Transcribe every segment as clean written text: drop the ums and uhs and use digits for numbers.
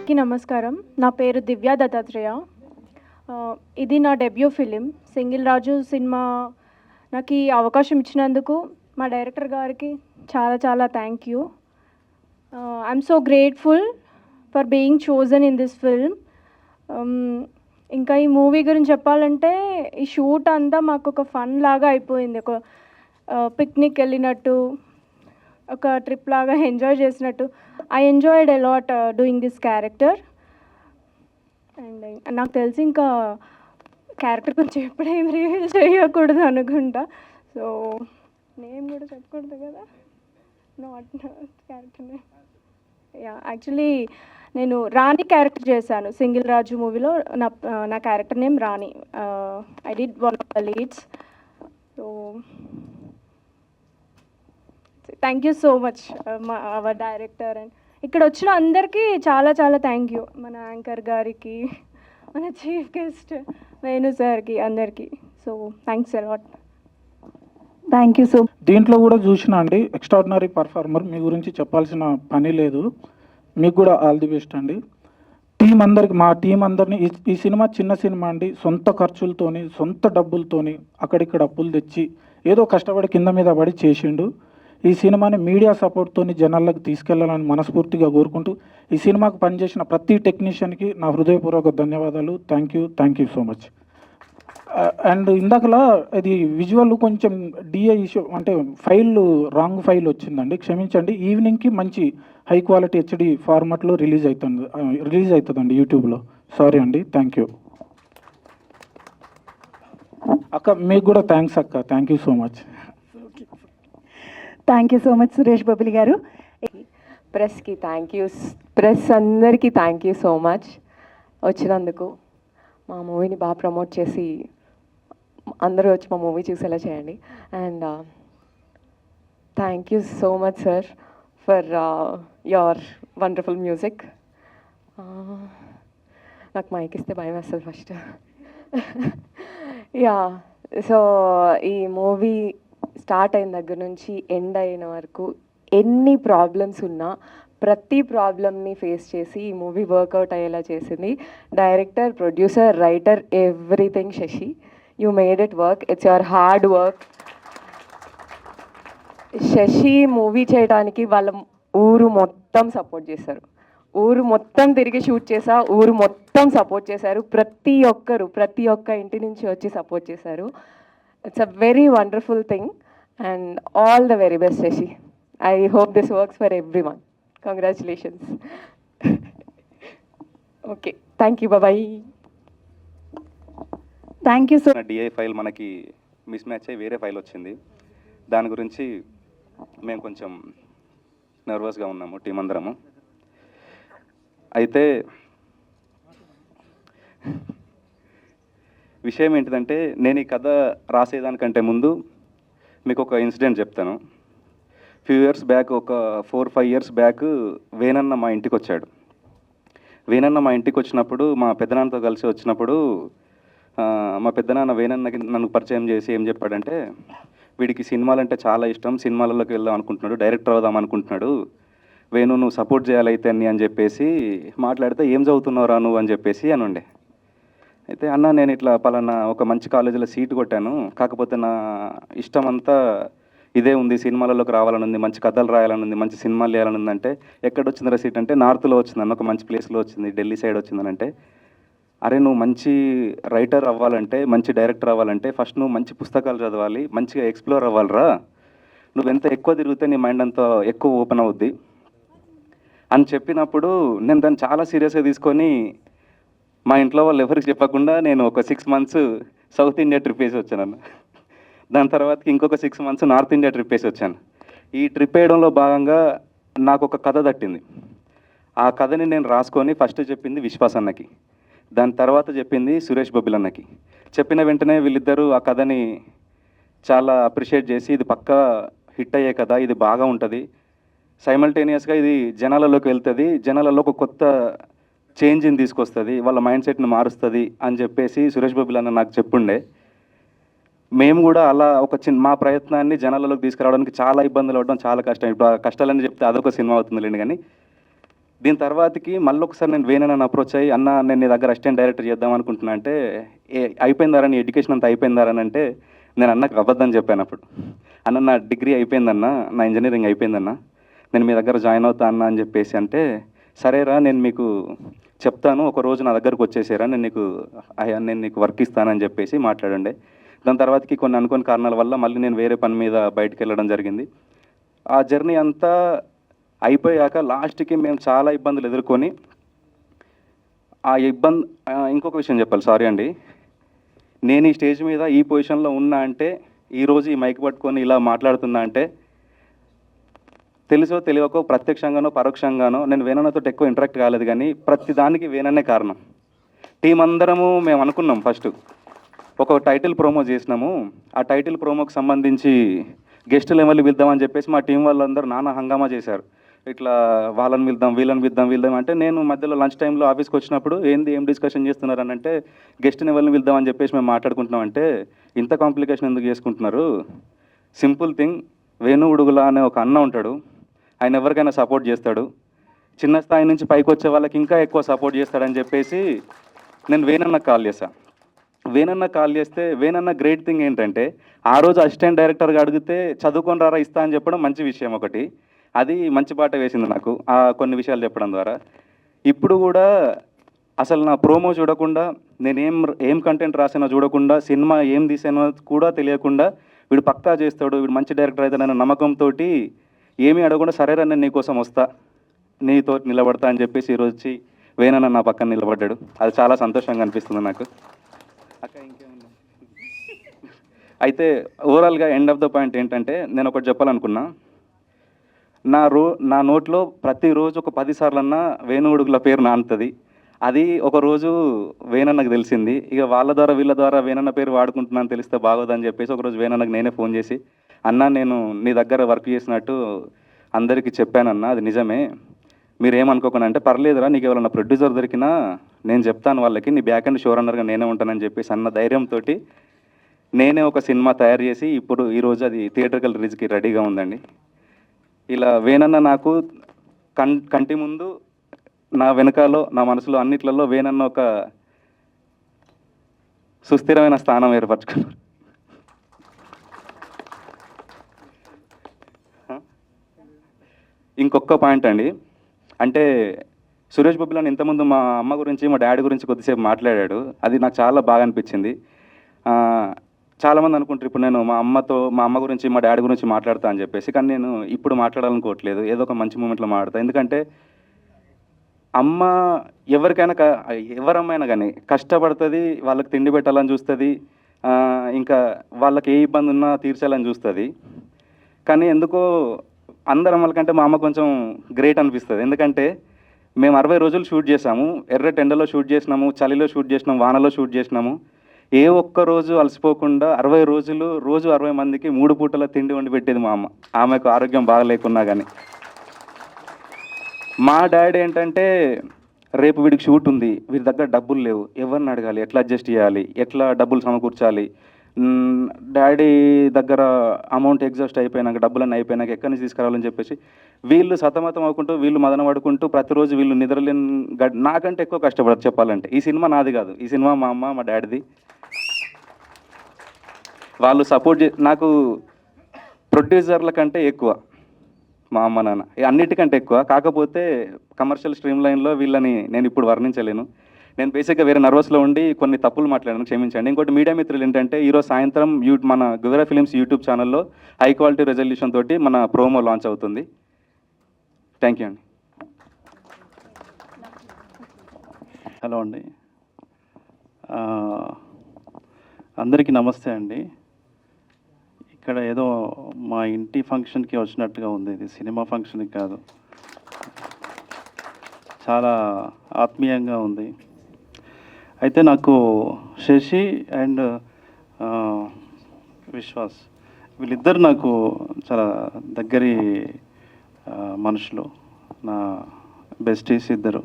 అందరికీ నమస్కారం. నా పేరు దివ్య దత్తాత్రేయ. ఇది నా డెబ్యూ ఫిలిం. సింగిల్ రాజు సినిమా నాకు ఈ అవకాశం ఇచ్చినందుకు మా డైరెక్టర్ గారికి చాలా చాలా thank you. I'm so grateful for being chosen in this film. ఇంకా ఈ మూవీ గురించి చెప్పాలంటే ఈ షూట్ అంతా మాకు ఒక ఫన్ లాగా అయిపోయింది. ఒక పిక్నిక్ వెళ్ళినట్టు, ఒక ట్రిప్ లాగా ఎంజాయ్ చేసినట్టు. I enjoyed a lot doing this character. And నాకు తెలిసి ఇంకా క్యారెక్టర్ గురించి ఎప్పుడేం రివీల్ చేయకూడదు అనుకుంటా. సో నేమ్ కూడా చెప్పకూడదు కదా, నాట్ క్యారెక్టర్ నేమ్. యాక్చువల్లీ నేను రాణి క్యారెక్టర్ చేశాను సింగిల్ రాజు మూవీలో. నా character name Rani. I did one of the leads. So thank you so much hour director. And ఇక్కడ వచ్చిన అందరికీ చాలా చాలా థ్యాంక్ యూ. మన యాంకర్ గారికి, మన చీఫ్ గెస్ట్ వేణు సార్కి, అందరికీ. So thanks a lot. Thank you so. దీంట్లో కూడా చూసిన అండి, ఎక్స్ట్రాడినరీ పర్ఫార్మర్. మీ గురించి చెప్పాల్సిన పని లేదు. మీకు కూడా ఆల్ ది బెస్ట్ అండి. టీం అందరికి, మా టీం అందరినీ, ఈ సినిమా చిన్న సినిమా అండి. సొంత ఖర్చులతోని, సొంత డబ్బులతోని, అక్కడిక్కడ అప్పులు తెచ్చి ఏదో కష్టపడి కింద మీద పడి చేసిండు. ఈ సినిమాని మీడియా సపోర్ట్తోని జనాలకు తీసుకెళ్లాలని మనస్ఫూర్తిగా కోరుకుంటూ, ఈ సినిమాకు పనిచేసిన ప్రతి టెక్నీషియన్కి నా హృదయపూర్వక ధన్యవాదాలు. Thank you so much. And ఇందాకలా ఇది విజువల్ కొంచెం డిఏ ఇష్యూ, అంటే రాంగ్ ఫైల్ వచ్చిందండి, క్షమించండి. ఈవినింగ్కి మంచి హై క్వాలిటీ హెచ్డి ఫార్మాట్లో రిలీజ్ అవుతుందండి యూట్యూబ్లో. సారీ అండి. థ్యాంక్ యూ అక్క. మీకు కూడా థ్యాంక్స్ అక్క. Thank you so much. Thank you so much Suresh Bobbili గారు. ప్రెస్కి థ్యాంక్ యూ. ప్రెస్ అందరికీ థ్యాంక్ యూ సో మచ్ వచ్చినందుకు. మా మూవీని బాగా ప్రమోట్ చేసి అందరూ వచ్చి మా మూవీ చూసేలా చేయండి. And thank you so much sir for your wonderful music. నాకు మైక్ ఇస్తే భయం వేస్తుంది ఫస్ట్. సో ఈ మూవీ స్టార్ట్ అయిన దగ్గర నుంచి ఎండ్ అయిన వరకు ఎన్ని ప్రాబ్లమ్స్ ఉన్నా ప్రతి ప్రాబ్లమ్ని ఫేస్ చేసి ఈ మూవీ వర్కౌట్ అయ్యేలా చేసింది director, producer, writer, everything Sasi. You made it work. It's your hard work. Sasi movie చేయడానికి వాళ్ళ ఊరు మొత్తం సపోర్ట్ చేశారు. ఊరు మొత్తం తిరిగి షూట్ చేసా, ఊరు మొత్తం సపోర్ట్ చేశారు. ప్రతి ఒక్క ఇంటి నుంచి వచ్చి సపోర్ట్ చేశారు. It's a very wonderful thing. And all the very best, Shashi. I hope this works for everyone. Congratulations. Okay, thank you. Bye-bye. Thank you so. DI file మనకి మిస్ మ్యాచ్ అయ్యి వేరే ఫైల్ వచ్చింది. దాని గురించి మేము కొంచెం నర్వస్గా ఉన్నాము టీం అందరము. అయితే విషయం ఏంటిదంటే, నేను ఈ కథ రాసేదానికంటే ముందు మీకు ఒక ఇన్సిడెంట్ చెప్తాను. ఫ్యూ ఇయర్స్ బ్యాక్, ఒక 4-5 ఇయర్స్ బ్యాక్, వేణన్న మా ఇంటికి వచ్చాడు. వేణన్న మా ఇంటికి వచ్చినప్పుడు, మా పెద్దనాన్నతో కలిసి వచ్చినప్పుడు, మా పెద్దనాన్న వేణన్నకి నన్ను పరిచయం చేసి ఏం చెప్పాడంటే, వీడికి సినిమాలంటే చాలా ఇష్టం, సినిమాలలోకి వెళ్దాం అనుకుంటున్నాడు, డైరెక్టర్ అవుదాం అనుకుంటున్నాడు, వేణు నువ్వు సపోర్ట్ చేయాలైతే అని చెప్పేసి మాట్లాడితే, ఏం చదువుతున్నావురా నువ్వు అని చెప్పేసి అని ఉండే. అయితే అన్న, నేను ఇట్లా పలానా ఒక మంచి కాలేజీలో సీట్ కొట్టాను, కాకపోతే నా ఇష్టం అంతా ఇదే ఉంది, సినిమాలలోకి రావాలని ఉంది, మంచి కథలు రాయాలని ఉంది, మంచి సినిమాలు చేయాలని ఉంది. అంటే ఎక్కడ వచ్చిందిరా సీట్ అంటే, నార్త్లో వచ్చిందన్న, ఒక మంచి ప్లేస్లో వచ్చింది, ఢిల్లీ సైడ్ వచ్చిందని. అంటే అరే, నువ్వు మంచి రైటర్ అవ్వాలంటే, మంచి డైరెక్టర్ అవ్వాలంటే ఫస్ట్ నువ్వు మంచి పుస్తకాలు చదవాలి, మంచిగా ఎక్స్ప్లోర్ అవ్వాలిరా. నువ్వు ఎంత ఎక్కువ తిరిగితే నీ మైండ్ అంత ఎక్కువ ఓపెన్ అవుద్ది అని చెప్పినప్పుడు, నేను దాన్ని చాలా సీరియస్గా తీసుకొని మా ఇంట్లో వాళ్ళు ఎవరికి చెప్పకుండా నేను ఒక 6 months సౌత్ ఇండియా ట్రిప్ వేసి వచ్చాను. దాని తర్వాతకి ఇంకొక 6 months నార్త్ ఇండియా ట్రిప్ వేసి వచ్చాను. ఈ ట్రిప్ వేయడంలో భాగంగా నాకు ఒక కథ తట్టింది. ఆ కథని నేను రాసుకొని ఫస్ట్ చెప్పింది విశ్వాస్ అన్నకి, దాని తర్వాత చెప్పింది సురేష్ బొబ్బిల్ అన్నకి. చెప్పిన వెంటనే వీళ్ళిద్దరూ ఆ కథని చాలా అప్రిషియేట్ చేసి, ఇది పక్కా హిట్ అయ్యే కథ, ఇది బాగా ఉంటుంది, సైమల్టేనియస్గా ఇది జనాలలోకి వెళ్తుంది, జనాలలో ఒక కొత్త చేంజ్ని తీసుకొస్తుంది, వాళ్ళ మైండ్ సెట్ని మారుస్తుంది అని చెప్పేసి సురేష్ బొబ్బిల్ అన్న నాకు చెప్పుండే. మేము కూడా అలా ఒక మా ప్రయత్నాన్ని జనాలలోకి తీసుకురావడానికి చాలా ఇబ్బందులు అవ్వడం, చాలా కష్టం. ఇప్పుడు ఆ కష్టాలని చెప్తే అదొక సినిమా అవుతుందిలేండి. కానీ దీని తర్వాతకి మళ్ళీ ఒకసారి నేను వేణుని అప్రోచ్ అయ్యి, అన్న నేను నీ దగ్గర అసిస్టెంట్ డైరెక్టర్ చేద్దాం అనుకుంటున్నా అంటే, అయిపోయిందారా నీ ఎడ్యుకేషన్ అంతా అయిపోయిందారని అంటే, నేను అన్నకు అబద్ధం చెప్పాను అప్పుడు. అన్న నా డిగ్రీ అయిపోయిందన్న, నా ఇంజనీరింగ్ అయిపోయిందన్న, నేను మీ దగ్గర జాయిన్ అవుతా అన్న అని చెప్పేసి అంటే, సరేరా నేను మీకు చెప్తాను, ఒక రోజు నా దగ్గరకు వచ్చేసారా, నేను నీకు వర్క్ ఇస్తానని చెప్పేసి మాట్లాడండి. దాని తర్వాతకి కొన్ని అనుకోని కారణాల వల్ల మళ్ళీ నేను వేరే పని మీద బయటకు వెళ్ళడం జరిగింది. ఆ జర్నీ అంతా అయిపోయాక లాస్ట్కి మేము చాలా ఇబ్బందులు ఎదుర్కొని ఇంకొక విషయం చెప్పాలి, సారీ అండి. నేను ఈ స్టేజ్ మీద ఈ పొజిషన్లో ఉన్నా అంటే, ఈరోజు ఈ మైక్ పట్టుకొని ఇలా మాట్లాడుతున్నా అంటే, తెలుసో తెలియకో ప్రత్యక్షంగానో పరోక్షంగానో నేను వేణన్నతో ఎక్కువ ఇంటరాక్ట్ కాలేదు, కానీ ప్రతి దానికి వేణన్నే కారణం. టీం అందరము మేము అనుకున్నాం ఫస్ట్ ఒక టైటిల్ ప్రోమో చేసినాము, ఆ టైటిల్ ప్రోమోకి సంబంధించి గెస్టులు ఎవరిని పిలుద్దామని చెప్పేసి మా టీం వాళ్ళందరూ నానా హంగామా చేశారు. ఇట్లా వాళ్ళని పిలుద్దాం, వీళ్ళని అంటే, నేను మధ్యలో లంచ్ టైంలో ఆఫీస్కి వచ్చినప్పుడు ఏం డిస్కషన్ చేస్తున్నారని అంటే, గెస్ట్ని ఎవరిని పిలుద్దామని చెప్పేసి మేము మాట్లాడుకుంటున్నామంటే, ఇంత కాంప్లికేషన్ ఎందుకు చేసుకుంటున్నారు, సింపుల్ థింగ్, వేణు ఉడుగుల అనే ఒక అన్న ఉంటాడు, ఆయన ఎవరికైనా సపోర్ట్ చేస్తాడు, చిన్న స్థాయి నుంచి పైకి వచ్చే వాళ్ళకి ఇంకా ఎక్కువ సపోర్ట్ చేస్తాడని చెప్పేసి నేను వేణన్నకు కాల్ చేశాను. వేణన్న కాల్ చేస్తే, వేణన్న గ్రేట్ థింగ్ ఏంటంటే, ఆ రోజు అసిస్టెంట్ డైరెక్టర్గా అడిగితే చదువుకొని రారా ఇస్తా అని చెప్పడం మంచి విషయం ఒకటి, అది మంచి పాట వేసింది నాకు ఆ కొన్ని విషయాలు చెప్పడం ద్వారా. ఇప్పుడు కూడా అసలు నా ప్రోమో చూడకుండా, నేను ఏం కంటెంట్ రాసానో చూడకుండా, సినిమా ఏం తీసానో కూడా తెలియకుండా, వీడు పక్కా చేస్తాడు, వీడు మంచి డైరెక్టర్ అవుతాడన్న నమ్మకంతో ఏమీ అడగకుండా, సరేరా నేను నీకోసం వస్తా, నీతో నిలబడతా అని చెప్పేసి ఈరోజు వచ్చి వేణన్న నా పక్కన నిలబడ్డాడు. అది చాలా సంతోషంగా అనిపిస్తుంది నాకు. అక్క ఇంకేమన్నా అయితే ఓవరాల్గా ఎండ్ ఆఫ్ ద పాయింట్ ఏంటంటే, నేను ఒకటి చెప్పాలనుకున్నా, నా నోట్లో ప్రతిరోజు ఒక 10 సార్లన్నా వేణుగుడుగుల పేరు నానుతుంది. అది ఒకరోజు వేణన్నకు తెలిసింది. ఇక వాళ్ళ ద్వారా వీళ్ళ ద్వారా వేణన్న పేరు వాడుకుంటున్నాను తెలిస్తే బాగోదని చెప్పేసి ఒకరోజు వేణన్నకు నేనే ఫోన్ చేసి, అన్న నేను నీ దగ్గర వర్క్ చేసినట్టు అందరికీ చెప్పానన్నా, అది నిజమే, మీరేమనుకోకుండా అంటే, పర్లేదురా నీకు ఎవరన్నా ప్రొడ్యూసర్ దొరికినా నేను చెప్తాను వాళ్ళకి, నీ బ్యాక్ అండ్ షో రన్నర్గా నేనే ఉంటానని చెప్పేసి అన్న ధైర్యంతో నేనే ఒక సినిమా తయారు చేసి ఇప్పుడు ఈరోజు అది థియేటర్కల్ రిలీజ్కి రెడీగా ఉందండి. ఇలా వేణన్న నాకు కంటి ముందు, నా వెనకాలో, నా మనసులో అన్నిట్లలో వేణన్న ఒక సుస్థిరమైన స్థానం ఏర్పరచుకున్నారు. ఇంకొక పాయింట్ అండి, అంటే సురేష్ బాబు అని ఇంతకుముందు మా అమ్మ గురించి మా డాడీ గురించి కొద్దిసేపు మాట్లాడాడు, అది నాకు చాలా బాగా అనిపించింది. చాలామంది అనుకుంటారు ఇప్పుడు నేను మా అమ్మ గురించి మా డాడీ గురించి మాట్లాడతా అని చెప్పేసి, కానీ నేను ఇప్పుడు మాట్లాడాలనుకోవట్లేదు, ఏదో ఒక మంచి మూమెంట్లో మాట్లాడతా. ఎందుకంటే అమ్మ ఎవరమ్మైనా కానీ కష్టపడుతుంది, వాళ్ళకి తిండి పెట్టాలని చూస్తుంది, ఇంకా వాళ్ళకి ఏ ఇబ్బంది ఉన్నా తీర్చాలని చూస్తుంది. కానీ ఎందుకో అందరు అమ్మల కంటే మా అమ్మ కొంచెం గ్రేట్ అనిపిస్తుంది. ఎందుకంటే మేము 60 రోజులు షూట్ చేసాము, ఎర్రటి ఎండలో షూట్ చేసినాము, చలిలో షూట్ చేసినాము, వానలో షూట్ చేసినాము, ఏ ఒక్క రోజు అలసిపోకుండా 60 రోజులు రోజు 60 మందికి 3 పూటల తిండి వండి పెట్టేది మా అమ్మ, ఆమెకు ఆరోగ్యం బాగా లేకున్నా కానీ. మా డాడీ ఏంటంటే, రేపు వీడికి షూట్ ఉంది, వీడి దగ్గర డబ్బులు లేవు, ఎవరిని అడగాలి, ఎట్లా అడ్జస్ట్ చేయాలి, ఎట్లా డబ్బులు సమకూర్చాలి, డాడీ దగ్గర అమౌంట్ ఎగ్జాస్ట్ అయిపోయినాక, డబ్బులన్నీ అయిపోయినాక ఎక్కడి నుంచి తీసుకురావాలని చెప్పేసి వీళ్ళు సతమతం అవ్వకుంటూ, వీళ్ళు మదన పడుకుంటూ, ప్రతిరోజు వీళ్ళు నిద్రలేని నాకంటే ఎక్కువ కష్టపడరు చెప్పాలంటే. ఈ సినిమా నాది కాదు, ఈ సినిమా మా అమ్మ మా డాడీది. వాళ్ళు సపోర్ట్ నాకు ప్రొడ్యూసర్ల కంటే ఎక్కువ మా అమ్మ నాన్న, అన్నిటికంటే ఎక్కువ. కాకపోతే కమర్షియల్ స్ట్రీమ్ లైన్లో వీళ్ళని నేను ఇప్పుడు వర్ణించలేను. నేను బేసిక్గా వేరే నర్వస్లో ఉండి కొన్ని తప్పులు మాట్లాడాను, క్షమించండి. ఇంకోటి మీడియా మిత్రులు ఏంటంటే, ఈరోజు సాయంత్రం మన గువెరా ఫిలిమ్స్ యూట్యూబ్ ఛానల్లో హై క్వాలిటీ రెజల్యూషన్ తోటి మన ప్రోమో లాంచ్ అవుతుంది. థ్యాంక్ యూ అండి. హలో అండి, అందరికీ నమస్తే అండి. ఇక్కడ ఏదో మా ఇంటి ఫంక్షన్కి వచ్చినట్టుగా ఉంది, ఇది సినిమా ఫంక్షన్కి కాదు. చాలా ఆత్మీయంగా ఉంది. అయితే నాకు శశి అండ్ విశ్వాస్ వీళ్ళిద్దరు నాకు చాలా దగ్గరి మనుషులు, నా బెస్టీస్ ఇద్దరు.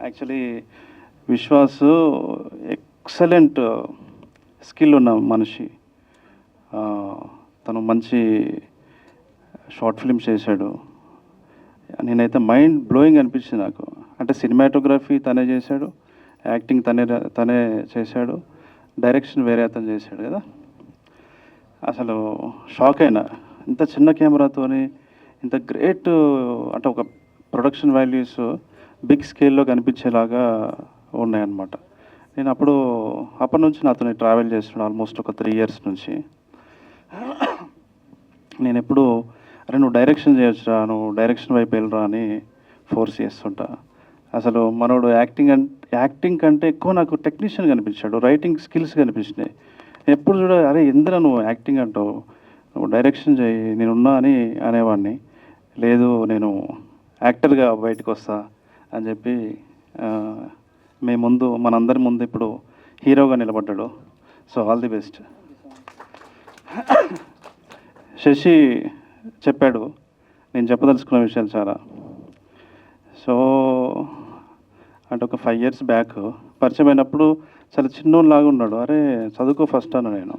యాక్చువల్లీ విశ్వాస్ ఎక్సలెంట్ స్కిల్ ఉన్న మనిషి, తను మంచి షార్ట్ ఫిల్మ్స్ చేశాడు, నేనైతే మైండ్ బ్లోయింగ్ అనిపించింది నాకు. అంటే సినిమాటోగ్రఫీ తనే చేశాడు, యాక్టింగ్ తనే చేశాడు, డైరెక్షన్ వేరే అతను చేశాడు కదా. అసలు షాక్ అయినా, ఇంత చిన్న కెమెరాతోని ఇంత గ్రేట్, అంటే ఒక ప్రొడక్షన్ వాల్యూస్ బిగ్ స్కేల్లో కనిపించేలాగా ఉన్నాయన్నమాట. నేను అప్పటి నుంచి నాతో ట్రావెల్ చేస్తున్నాను ఆల్మోస్ట్ ఒక 3 years నుంచి. నేను ఎప్పుడు అరే నువ్వు డైరెక్షన్ చేయొచ్చురా, నువ్వు డైరెక్షన్ వైపు వెళ్ళరా అని ఫోర్స్ చేస్తుంటా. అసలు మనోడు యాక్టింగ్ కంటే ఎక్కువ నాకు టెక్నీషియన్ కనిపించాడు, రైటింగ్ స్కిల్స్ కనిపించినాయి. ఎప్పుడు చూడ అరే ఎందుకు నువ్వు యాక్టింగ్ అంటావు, నువ్వు డైరెక్షన్ చేయి నేనున్నా అని అనేవాడిని. లేదు నేను యాక్టర్గా బయటకు వస్తా అని చెప్పి మనందరి ముందు ఇప్పుడు హీరోగా నిలబడ్డాడు. So all the best. Sasi చెప్పాడు నేను చెప్పదలుచుకున్న విషయాలు చాలా. సో అంటే ఒక 5 years బ్యాక్ పరిచయం అయినప్పుడు చాలా చిన్నోళ్ళలాగా ఉన్నాడు. అరే చదువుకో ఫస్ట్ అన్న నేను.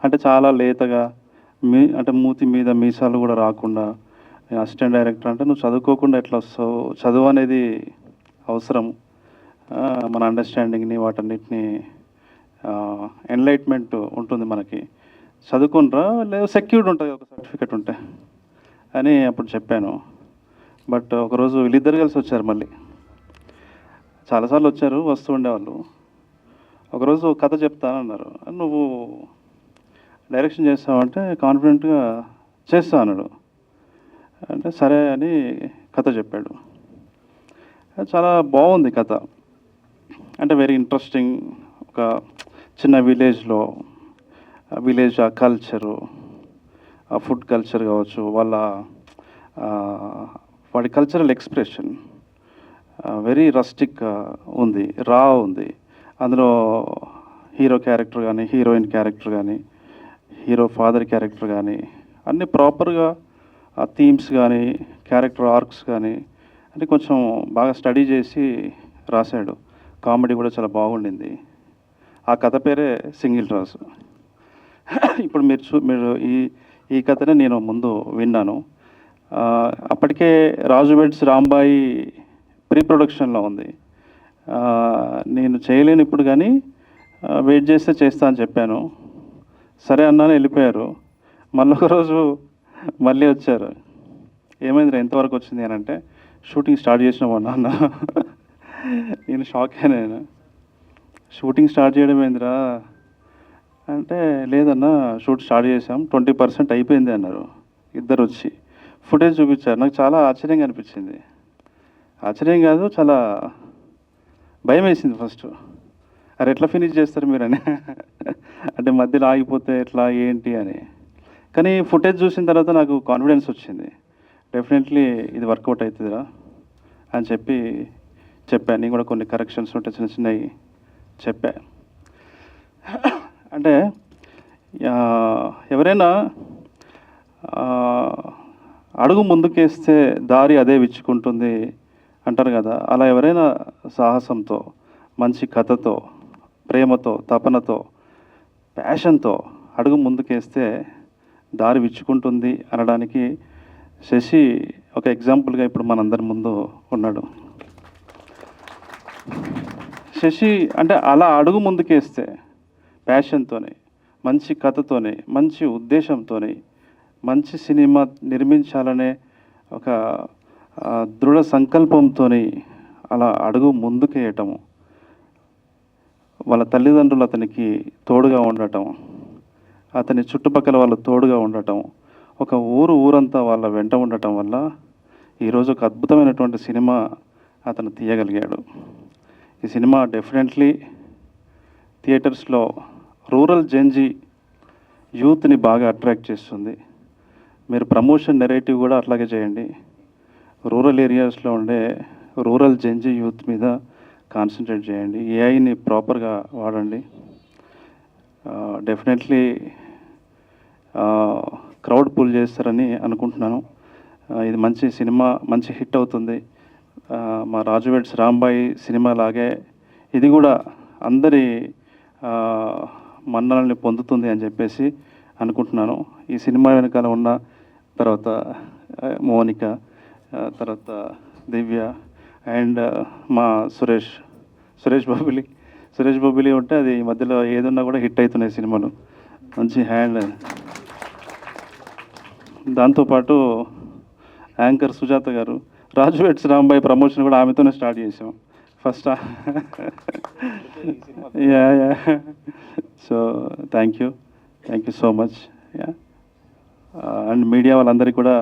అంటే చాలా లేతగా అంటే మూతి మీద మీసాలు కూడా రాకుండా, నేను అసిస్టెంట్ డైరెక్టర్ అంటే నువ్వు చదువుకోకుండా ఎట్లా వస్తావు, చదువు అనేది అవసరం, మన అండర్స్టాండింగ్ని వాటన్నిటిని ఎన్లైట్మెంట్ ఉంటుంది మనకి, చదువుకుంటారా లేదు సెక్యూర్డ్ ఉంటుంది ఒక సర్టిఫికెట్ ఉంటే అని అప్పుడు చెప్పాను. బట్ ఒకరోజు వీళ్ళిద్దరు కలిసి వచ్చారు, మళ్ళీ చాలాసార్లు వచ్చారు, వస్తూ ఉండేవాళ్ళు. ఒకరోజు కథ చెప్తానన్నారు. నువ్వు డైరెక్షన్ చేస్తావంటే కాన్ఫిడెంట్గా చేస్తా అన్నాడు. అంటే సరే అని కథ చెప్పాడు. చాలా బాగుంది కథ. అంటే వెరీ ఇంట్రెస్టింగ్. ఒక చిన్న విలేజ్ ఆ కల్చరు, ఆ ఫుడ్ కల్చర్ కావచ్చు, వాడి కల్చరల్ ఎక్స్ప్రెషన్ వెరీ రస్టిక్ ఉంది, రా ఉంది. అందులో హీరో క్యారెక్టర్ కానీ, హీరోయిన్ క్యారెక్టర్ కానీ, హీరో ఫాదర్ క్యారెక్టర్ కానీ అన్నీ ప్రాపర్గా ఆ థీమ్స్ కానీ క్యారెక్టర్ ఆర్క్స్ కానీ అంటే కొంచెం బాగా స్టడీ చేసి రాశాడు. కామెడీ కూడా చాలా బాగుండింది. ఆ కథ పేరే సింగిల్ రాజు. ఇప్పుడు మీరు ఈ కథనే నేను ముందు విన్నాను. అప్పటికే రాజు వెడ్స్ రాంబాయి ప్రీ ప్రొడక్షన్లో ఉంది. నేను చేయలేను ఇప్పుడు, కానీ వెయిట్ చేస్తే చేస్తా అని చెప్పాను. సరే అన్నాను, వెళ్ళిపోయారు. మళ్ళీ ఒకరోజు మళ్ళీ వచ్చారు. ఏమైందిరా ఎంతవరకు వచ్చింది అని అంటే, షూటింగ్ స్టార్ట్ చేసినాము అన్న. నేను షాక్ అయినా. షూటింగ్ స్టార్ట్ చేయడం ఏందిరా అంటే, లేదన్నా షూట్ స్టార్ట్ చేసాం, 20% అయిపోయింది అన్నారు. ఇద్దరు వచ్చి ఫుటేజ్ చూపించారు. నాకు చాలా ఆశ్చర్యంగా అనిపించింది. ఆశ్చర్యం కాదు, చాలా భయం వేసింది ఫస్ట్. అరే ఎట్లా ఫినిష్ చేస్తారు మీరని, అంటే మధ్యలో ఆగిపోతే ఎట్లా ఏంటి అని. కానీ ఫుటేజ్ చూసిన తర్వాత నాకు కాన్ఫిడెన్స్ వచ్చింది. డెఫినెట్లీ ఇది వర్కౌట్ అవుతుందిరా అని చెప్పాను. నేను కూడా కొన్ని కరెక్షన్స్ ఉంటే చిన్న చిన్నవి చెప్పా. అంటే ఎవరైనా అడుగు ముందుకేస్తే దారి అదే విచ్చుకుంటుంది అంటారు కదా. అలా ఎవరైనా సాహసంతో, మంచి కథతో, ప్రేమతో, తపనతో, ప్యాషన్తో అడుగు ముందుకేస్తే దారి విచ్చుకుంటుంది అనడానికి శశి ఒక ఎగ్జాంపుల్గా ఇప్పుడు మనందరి ముందు ఉన్నాడు. శశి అంటే అలా అడుగు ముందుకేస్తే ప్యాషన్తోనే, మంచి కథతోనే, మంచి ఉద్దేశంతోనే, మంచి సినిమా నిర్మించాలనే ఒక దృఢ సంకల్పంతో అలా అడుగు ముందుకేయటము, వాళ్ళ తల్లిదండ్రులు అతనికి తోడుగా ఉండటం, అతని చుట్టుపక్కల వాళ్ళు తోడుగా ఉండటం, ఒక ఊరంతా వాళ్ళ వెంట ఉండటం వల్ల ఈరోజు ఒక అద్భుతమైనటువంటి సినిమా అతను తీయగలిగాడు. ఈ సినిమా డెఫినెట్లీ థియేటర్స్లో రూరల్ జెన్జీ యూత్ని బాగా అట్రాక్ట్ చేస్తుంది. మీరు ప్రమోషన్ నెరేటివ్ కూడా అట్లాగే చేయండి. రూరల్ ఏరియాస్లో ఉండే రూరల్ జెన్జీ యూత్ మీద కాన్సన్ట్రేట్ చేయండి. ఏఐని ప్రాపర్గా వాడండి. డెఫినెట్లీ క్రౌడ్ పుల్ చేస్తారని అనుకుంటున్నాను. ఇది మంచి సినిమా, మంచి హిట్ అవుతుంది. మా రాజు వెడ్స్ రాంబాయి సినిమా లాగే ఇది కూడా అందరి మన్ననల్ని పొందుతుంది అని చెప్పేసి అనుకుంటున్నాను. ఈ సినిమా వెనకాల ఉన్న తర్వాత మోనిక, తర్వాత దివ్య అండ్ మా సురేష్ బొబ్బిలి ఉంటే అది మధ్యలో ఏదున్నా కూడా హిట్ అవుతున్నాయి సినిమాలు. మంచి హ్యాండ్. దాంతోపాటు యాంకర్ సుజాత గారు, రాజు వెట్స్ రాంబాయ్ ప్రమోషన్ కూడా ఆమెతోనే స్టార్ట్ చేసాం first. Yeah so thank you so much. Yeah and media వాళ్ళందరికీ కూడా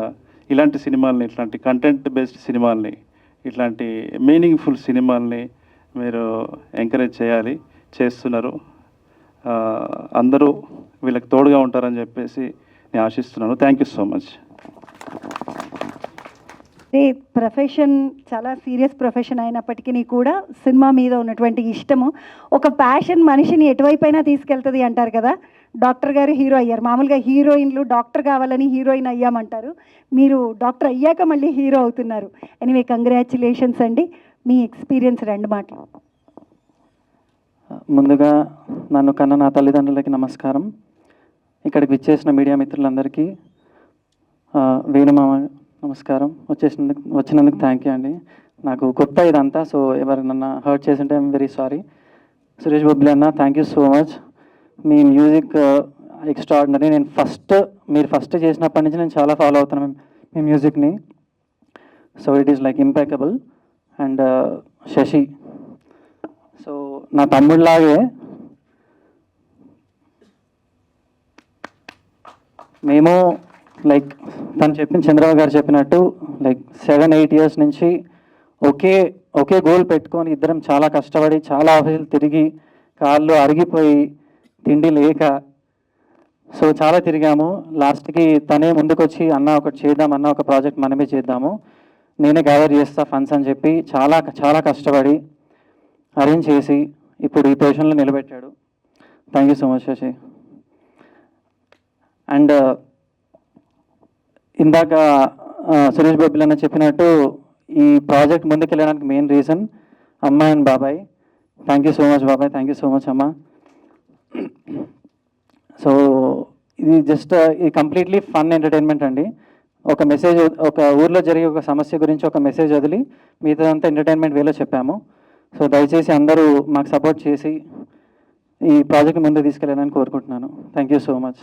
ఇలాంటి సినిమాల్ని, ఇట్లాంటి కంటెంట్ బేస్డ్ సినిమాల్ని, ఇట్లాంటి మీనింగ్ఫుల్ సినిమాల్ని మీరు ఎంకరేజ్ చేస్తున్నారు. అందరూ వీళ్ళకి తోడుగా ఉంటారని చెప్పేసి నేను ఆశిస్తున్నాను. Thank you so much. ఈ ప్రొఫెషన్ చాలా సీరియస్ ప్రొఫెషన్ అయినప్పటికీ కూడా సినిమా మీద ఉన్నటువంటి ఇష్టము, ఒక ప్యాషన్ మనిషిని ఎటువైపైనా తీసుకెళ్తుంది అంటారు కదా. డాక్టర్ గారు హీరో అయ్యారు. మామూలుగా హీరోయిన్లు డాక్టర్ కావాలని హీరోయిన్ అయ్యామంటారు. మీరు డాక్టర్ అయ్యాక మళ్ళీ హీరో అవుతున్నారు. ఎనీవే కంగ్రాచ్యులేషన్స్ అండి. మీ ఎక్స్పీరియన్స్ 2 మాటలు. ముందుగా నన్ను కన్న నా తల్లిదండ్రులకి నమస్కారం. ఇక్కడికి విచ్చేసిన మీడియా మిత్రులందరికీ వేణుమామ నమస్కారం. వచ్చినందుకు థ్యాంక్ యూ అండి. నాకు కొత్త ఇదంతా, సో ఎవరు నన్ను హర్ట్ చేసింటే I'm very sorry. Suresh Bobbili అన్న, థ్యాంక్ యూ సో మచ్. మీ మ్యూజిక్ ఎక్స్ట్రాడినరీ. మీరు ఫస్ట్ చేసినప్పటి నుంచి నేను చాలా ఫాలో అవుతున్నాను మీ మ్యూజిక్ని. So it is like impeccable. And Sashi, so నా తమ్ముడిలాగే మేము లైక్ చంద్రబాబు గారు చెప్పినట్టు లైక్ 7-8 years నుంచి ఒకే గోల్ పెట్టుకొని ఇద్దరం చాలా కష్టపడి, చాలా ఆఫీసులు తిరిగి, కాళ్ళు అరిగిపోయి, తిండి లేక, సో చాలా తిరిగాము. లాస్ట్కి తనే ముందుకొచ్చి అన్న ఒకటి చేద్దాం, అన్న ఒక ప్రాజెక్ట్ మనమే చేద్దాము, నేనే గ్యాదర్ చేస్తా ఫండ్స్ అని చెప్పి చాలా చాలా కష్టపడి అరేంజ్ చేసి ఇప్పుడు ఈ పొజిషన్లో నిలబెట్టాడు. Thank you so much Sasi. And ఇందాక సురేష్ బొబ్బిలి అన్న చెప్పినట్టు ఈ ప్రాజెక్ట్ ముందుకెళ్ళడానికి మెయిన్ రీజన్ అమ్మ అండ్ బాబాయ్. థ్యాంక్ యూ సో మచ్ బాబాయ్, థ్యాంక్ యూ సో మచ్ అమ్మ. సో ఇది జస్ట్ ఇది కంప్లీట్లీ ఫన్ ఎంటర్టైన్మెంట్ అండి. ఒక మెసేజ్, ఒక ఊర్లో జరిగే ఒక సమస్య గురించి ఒక మెసేజ్ వదిలి మిగతాదంతా ఎంటర్టైన్మెంట్ వేలో చెప్పాము. సో దయచేసి అందరూ మాకు సపోర్ట్ చేసి ఈ ప్రాజెక్ట్ ముందు తీసుకెళ్ళాలని కోరుకుంటున్నాను. Thank you so much.